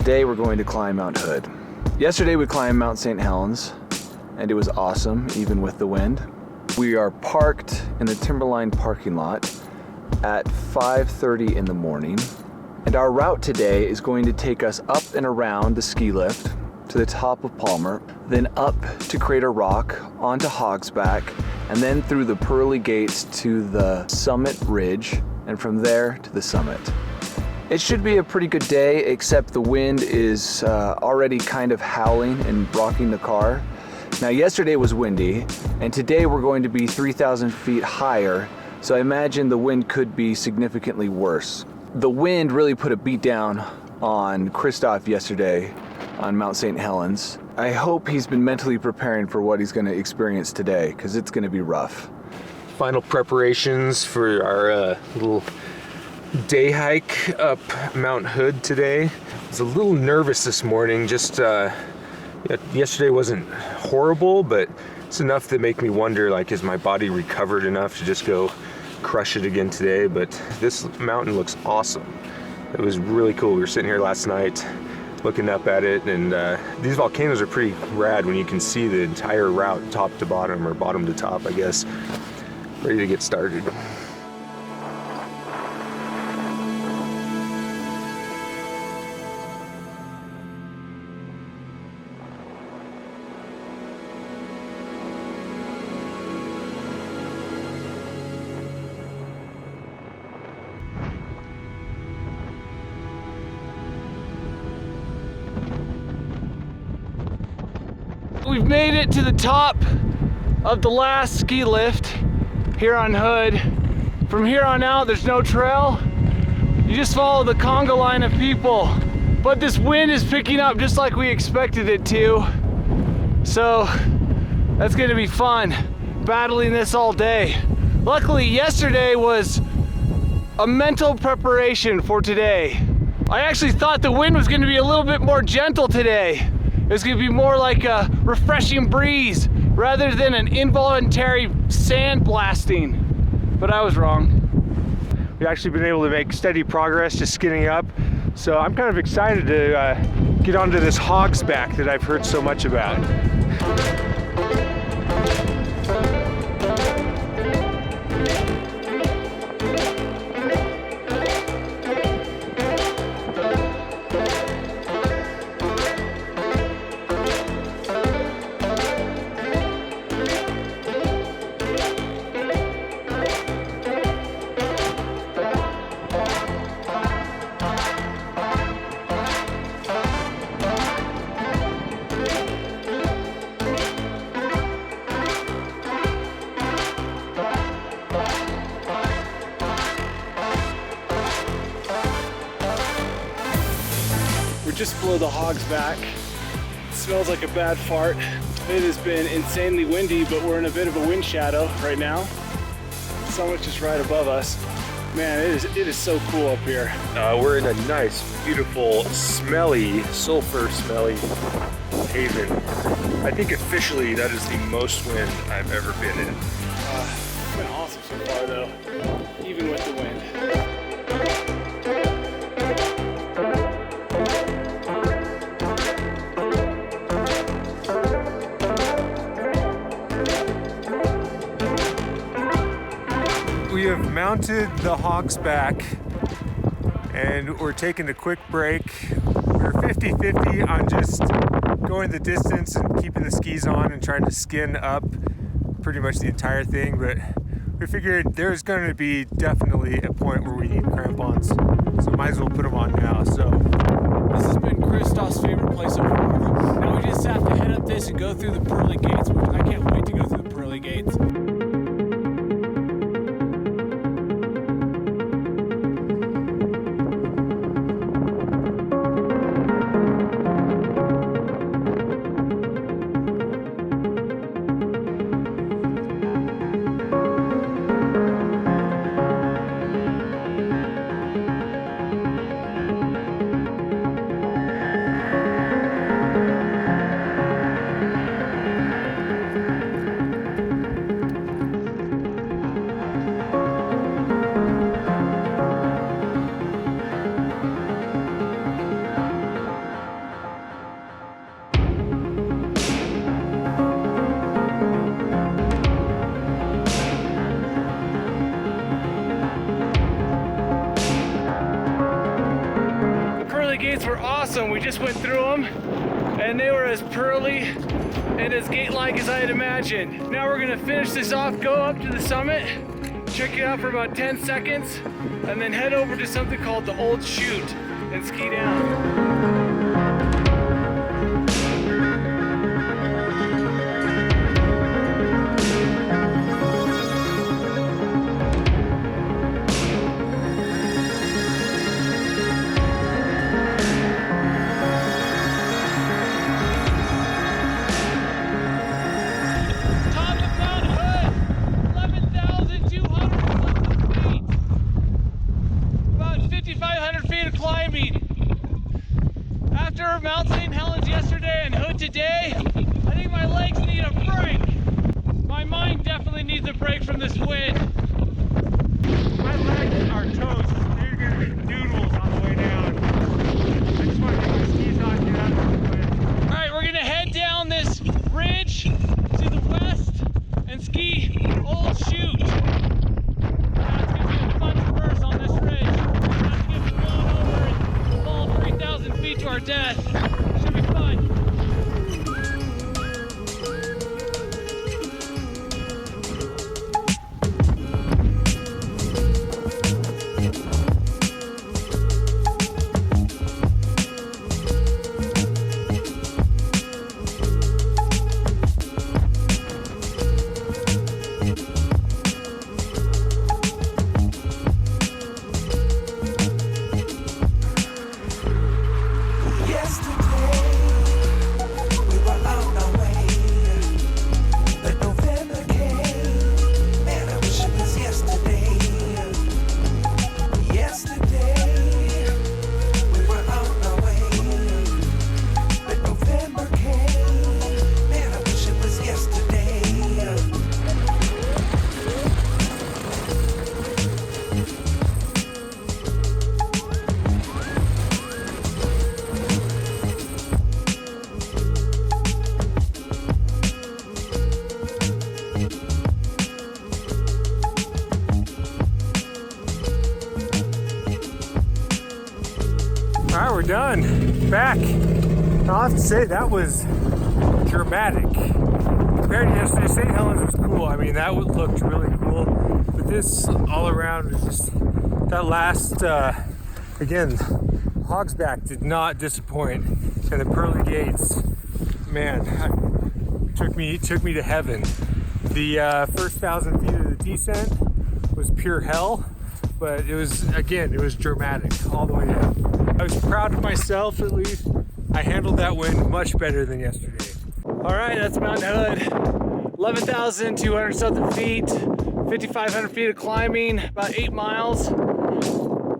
Today we're going to climb Mount Hood. Yesterday we climbed Mount St. Helens and it was awesome, even with the wind. We are parked in the Timberline parking lot at 5:30 in the morning. And our route today is going to take us up and around the ski lift to the top of Palmer, then up to Crater Rock, onto Hogsback, and then through the Pearly gates to the summit ridge, and from there to the summit. It should be a pretty good day, except the wind is already kind of howling and rocking the car. Now yesterday was windy, and today we're going to be 3,000 feet higher, so I imagine the wind could be significantly worse. The wind really put a beat down on Christoph yesterday on Mount St. Helens. I hope he's been mentally preparing for what he's going to experience today, because it's going to be rough. Final preparations for our little day hike up Mount Hood today. I was a little nervous this morning. Just yesterday wasn't horrible, but it's enough to make me wonder, like, is my body recovered enough to just go crush it again today? But this mountain looks awesome. It was really cool. We were sitting here last night looking up at it, and these volcanoes are pretty rad when you can see the entire route top to bottom, or bottom to top, I guess. Ready to get started. We've made it to the top of the last ski lift here on Hood. From here on out, there's no trail. You just follow the conga line of people. But this wind is picking up just like we expected it to. So that's gonna be fun, battling this all day. Luckily, yesterday was a mental preparation for today. I actually thought the wind was gonna be a little bit more gentle today. It's gonna be more like a refreshing breeze rather than an involuntary sand blasting. But I was wrong. We've actually been able to make steady progress just skinning up. So I'm kind of excited to get onto this Hogsback that I've heard so much about. Just below the Hogsback. It smells like a bad fart. It has been insanely windy, but we're in a bit of a wind shadow right now. Someone's just right above us. Man, it is so cool up here. We're in a nice, beautiful, smelly, sulfur-smelly haven. I think officially that is the most wind I've ever been in. It's been awesome so far though, even with the wind. We have mounted the Hogsback and we're taking a quick break. We're 50-50 on just going the distance and keeping the skis on and trying to skin up pretty much the entire thing, but we figured there's going to be definitely a point where we need crampons, so might as well put them on now. So this has been Christoph's favorite place so far. Now we just have to head up this and go through the Pearly gates, which I can't wait to go through the Pearly gates. Pearly gates were awesome. We just went through them and they were as pearly and as gate-like as I had imagined. Now we're gonna finish this off, go up to the summit, check it out for about 10 seconds, and then head over to something called the Old Chute and ski down. After Mount St. Helens yesterday and Hood today, I think my legs need a break. My mind definitely needs a break from this wind. My legs are toast. They're gonna be noodles on the way down. I just want to get my skis on and get out of the wind. Alright, we're gonna head down this ridge to the west and ski Old Chute. That's gonna be a fun traverse on this ridge. That's gonna be going over and fall 3,000 feet to our death. Should be fun. All right, we're done. Back. I'll have to say that was dramatic. Compared to yesterday, St. Helens was cool. I mean, that looked really cool. But this all around was just that last, again, Hogsback did not disappoint. And the Pearly gates, man, took me to heaven. The first 1,000 feet of the descent was pure hell, but it was dramatic all the way down. I was proud of myself, at least. I handled that wind much better than yesterday. All right, that's Mount Hood. 11,200 something feet, 5,500 feet of climbing, about 8 miles.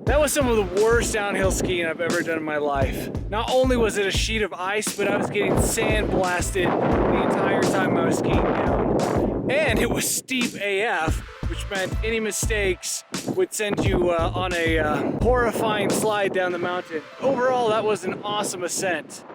That was some of the worst downhill skiing I've ever done in my life. Not only was it a sheet of ice, but I was getting sandblasted the entire time I was skiing down. And it was steep AF, which meant any mistakes would send you on a horrifying slide down the mountain. Overall, that was an awesome ascent.